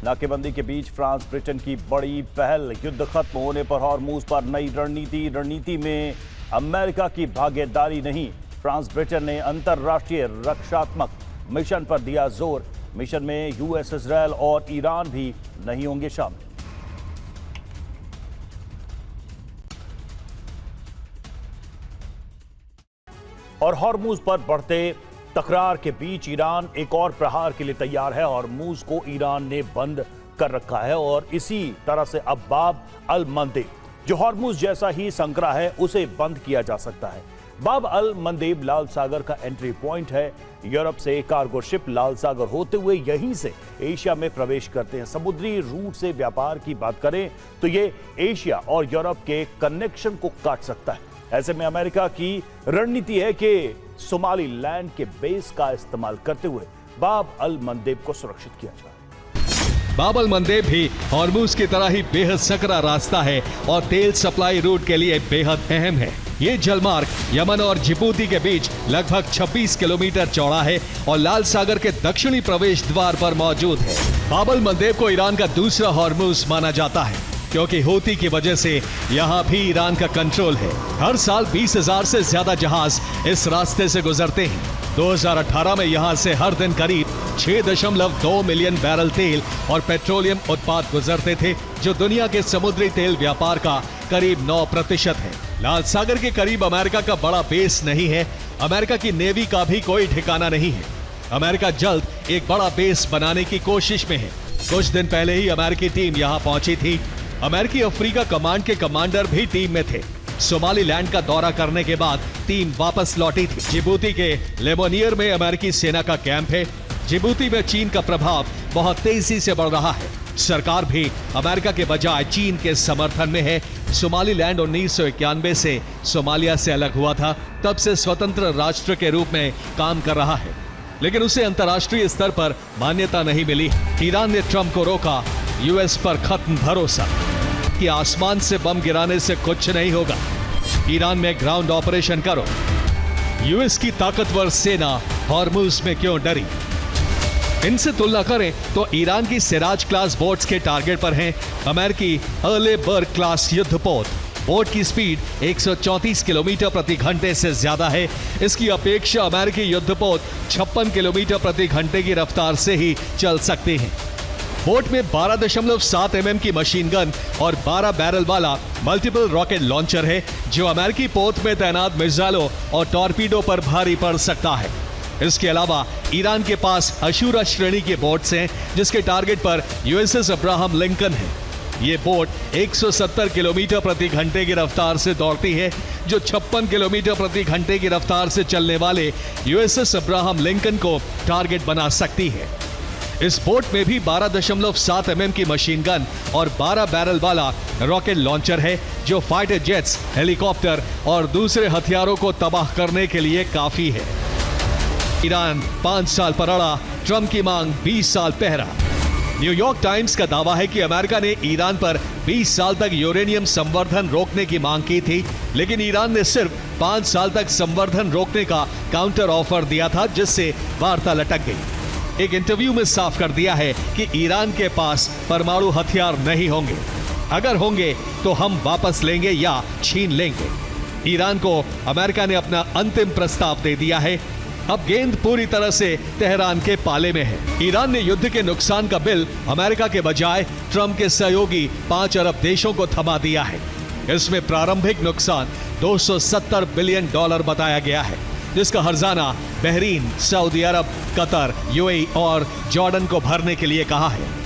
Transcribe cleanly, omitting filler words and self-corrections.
नाकेबंदी के बीच France Britain की बड़ी पहल, युद्ध खत्म होने पर हॉर्मूज पर नई रणनीति में अमेरिका की भागीदारी नहीं। फ्रांस ब्रिटेन ने अंतरराष्ट्रीय रक्षात्मक मिशन पर दिया जोर। मिशन में यूएस, इजरायल और ईरान भी नहीं होंगे शामिल। और हॉर्मूज पर बढ़ते तकरार के बीच ईरान एक और प्रहार के लिए तैयार है। हॉर्मूज को ईरान ने बंद कर रखा है और इसी तरह से अब बाब अल मंदेब, जो हॉर्मूज जैसा ही संकरा है, उसे बंद किया जा सकता है। बाब अल मंदेब लाल सागर का एंट्री पॉइंट है। यूरोप से कार्गो शिप लाल सागर होते हुए यहीं से एशिया में प्रवेश करते हैं। समुद्री रूट से व्यापार की बात करें तो ये एशिया और यूरोप के कनेक्शन को काट सकता है। ऐसे में अमेरिका की रणनीति है कि सोमालीलैंड के बेस का इस्तेमाल करते हुए बाब अल मंदेब को सुरक्षित किया जाए। बाब अल मंदेब भी हॉर्मूज की तरह ही बेहद सकरा रास्ता है और तेल सप्लाई रूट के लिए बेहद अहम है। ये जलमार्ग यमन और जिबूती के बीच लगभग 26 किलोमीटर चौड़ा है और लाल सागर के दक्षिणी प्रवेश द्वार पर मौजूद है। बाब अल मंदेब को ईरान का दूसरा हॉर्मूज माना जाता है क्योंकि हूती की वजह से यहाँ भी ईरान का कंट्रोल है। हर साल 20,000 से ज्यादा जहाज इस रास्ते से गुजरते हैं। 2018 में यहाँ से हर दिन करीब 6.2 मिलियन बैरल तेल और पेट्रोलियम उत्पाद गुजरते थे, जो दुनिया के समुद्री तेल व्यापार का करीब 9% है। लाल सागर के करीब अमेरिका का बड़ा बेस नहीं है। अमेरिका की नेवी का भी कोई ठिकाना नहीं है। अमेरिका जल्द एक बड़ा बेस बनाने की कोशिश में है। कुछ दिन पहले ही अमेरिकी टीम यहाँ पहुंची थी। अमेरिकी अफ्रीका कमांड के कमांडर भी टीम में थे। सोमालीलैंड का दौरा करने के बाद टीम वापस लौटी थी। जिबूती के लेमोनियर में अमेरिकी सेना का कैंप है। जिबूती में चीन का प्रभाव बहुत तेजी से बढ़ रहा है। सरकार भी अमेरिका के बजाय चीन के समर्थन में है। सोमालीलैंड 1991 से सोमालिया से अलग हुआ था, तब से स्वतंत्र राष्ट्र के रूप में काम कर रहा है, लेकिन उसे अंतर्राष्ट्रीय स्तर पर मान्यता नहीं मिली। ईरान ने ट्रंप को रोका। यूएस पर खत्म भरोसा कि आसमान से बम गिराने से कुछ नहीं होगा। ईरान में ग्राउंड ऑपरेशन करो। यूएस की ताकतवर सेना हॉर्मूज में क्यों डरी? इनसे तुलना करें तो ईरान की सिराज क्लास बोट्स के टारगेट पर हैं अमेरिकी अर्ले बर्ग क्लास युद्धपोत। बोट की स्पीड 134 किलोमीटर प्रति घंटे से ज्यादा है। इसकी अपेक्षा अमेरिकी युद्धपोत 56 किलोमीटर प्रति घंटे की रफ्तार से ही चल सकते हैं। बोट में 12.7 mm की मशीन गन और 12 बैरल वाला मल्टीपल रॉकेट लॉन्चर है, जो अमेरिकी पोत में तैनात मिसाइलों और टॉर्पीडो पर भारी पड़ सकता है। इसके अलावा ईरान के पास अशूरा श्रेणी के बोट्स हैं, जिसके टारगेट पर यूएसएस अब्राहम लिंकन है। ये बोट 170 किलोमीटर प्रति घंटे की रफ्तार से दौड़ती है, जो 56 किलोमीटर प्रति घंटे की रफ्तार से चलने वाले यूएसएस अब्राहम लिंकन को टारगेट बना सकती है। इस बोट में भी 12.7 mm की मशीन गन और 12 बैरल वाला रॉकेट लॉन्चर है, जो फाइटर जेट्स, हेलीकॉप्टर और दूसरे हथियारों को तबाह करने के लिए काफी है। ईरान 5 साल पर अड़ा, ट्रंप की मांग 20 साल पहरा। न्यूयॉर्क टाइम्स का दावा है कि अमेरिका ने ईरान पर 20 साल तक यूरेनियम संवर्धन रोकने की मांग की थी, लेकिन ईरान ने सिर्फ 5 साल तक संवर्धन रोकने का काउंटर ऑफर दिया था, जिससे वार्ता लटक गई। एक इंटरव्यू में साफ कर दिया है कि ईरान के पास परमाणु हथियार नहीं होंगे। अगर होंगे तो हम वापस लेंगे या छीन लेंगे। ईरान को अमेरिका ने अपना अंतिम प्रस्ताव दे दिया है। अब गेंद पूरी तरह से तेहरान के पाले में है। ईरान ने युद्ध के नुकसान का बिल अमेरिका के बजाय ट्रंप के सहयोगी 5 अरब देशों को थमा दिया है। इसमें प्रारंभिक नुकसान $270 बिलियन बताया गया है, जिसका हर्जाना बहरीन, सऊदी अरब, कतर, यूएई और जॉर्डन को भरने के लिए कहा है।